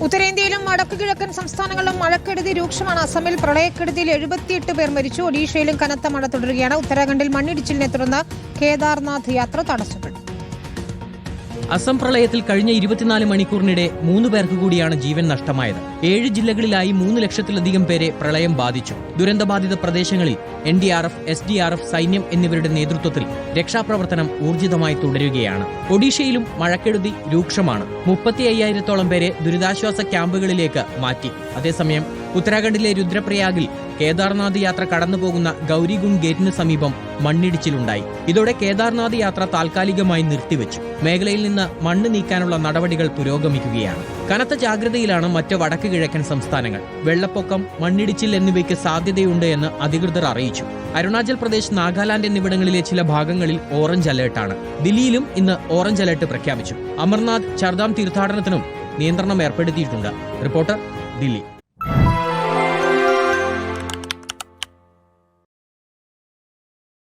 ഉത്തരേന്ത്യയിലും വടക്കുകിഴക്കൻ സംസ്ഥാനങ്ങളിലും മഴക്കെടുതി രൂക്ഷമാണ്. അസമിൽ പ്രളയക്കെടുതിയിൽ 78 പേർ മരിച്ചു. ഒഡീഷയിലും കനത്ത മഴ തുടരുകയാണ്. ഉത്തരാഖണ്ഡിൽ മണ്ണിടിച്ചിലിനെ തുടർന്ന് കേദാർനാഥ് യാത്ര തടസ്സപ്പെട്ടു. അസം പ്രളയത്തിൽ കഴിഞ്ഞ 24 മണിക്കൂറിനിടെ 3 പേർക്ക് കൂടിയാണ് ജീവൻ നഷ്ടമായത്. 7 ജില്ലകളിലായി 3 ലക്ഷത്തിലധികം പേരെ പ്രളയം ബാധിച്ചു. ദുരന്തബാധിത പ്രദേശങ്ങളിൽ NDRF, SDRF, സൈന്യം എന്നിവരുടെ നേതൃത്വത്തിൽ രക്ഷാപ്രവർത്തനം ഊർജിതമായി തുടരുകയാണ്. ഒഡീഷയിലും മഴക്കെടുതി രൂക്ഷമാണ്. 35,000-ഓളം പേരെ ദുരിതാശ്വാസ ക്യാമ്പുകളിലേക്ക് മാറ്റി. അതേസമയം ഉത്തരാഖണ്ഡിലെ രുദ്രപ്രയാഗിൽ കേദാർനാഥ് യാത്ര കടന്നുപോകുന്ന ഗൌരികുണ്ട് ഗേറ്റിന് സമീപം മണ്ണിടിച്ചിലുണ്ടായി. ഇതോടെ കേദാർനാഥ് യാത്ര താൽക്കാലികമായി നിർത്തിവെച്ചു. മേഖലയിൽ നിന്ന് മണ്ണ് നീക്കാനുള്ള നടപടികൾ പുരോഗമിക്കുകയാണ്. കനത്ത ജാഗ്രതയിലാണ് മറ്റ് വടക്ക് കിഴക്കൻ സംസ്ഥാനങ്ങൾ. വെള്ളപ്പൊക്കം, മണ്ണിടിച്ചിൽ എന്നിവയ്ക്ക് സാധ്യതയുണ്ട് എന്ന് അധികൃതർ അറിയിച്ചു. അരുണാചൽ പ്രദേശ്, നാഗാലാൻഡ് എന്നിവിടങ്ങളിലെ ചില ഭാഗങ്ങളിൽ ഓറഞ്ച് അലേർട്ടാണ്. ദില്ലിയിലും ഇന്ന് ഓറഞ്ച് അലേർട്ട് പ്രഖ്യാപിച്ചു. അമർനാഥ്, ചർദാം തീർത്ഥാടനത്തിനും നിയന്ത്രണം ഏർപ്പെടുത്തിയിട്ടുണ്ട്. റിപ്പോർട്ടർ, ദില്ലി.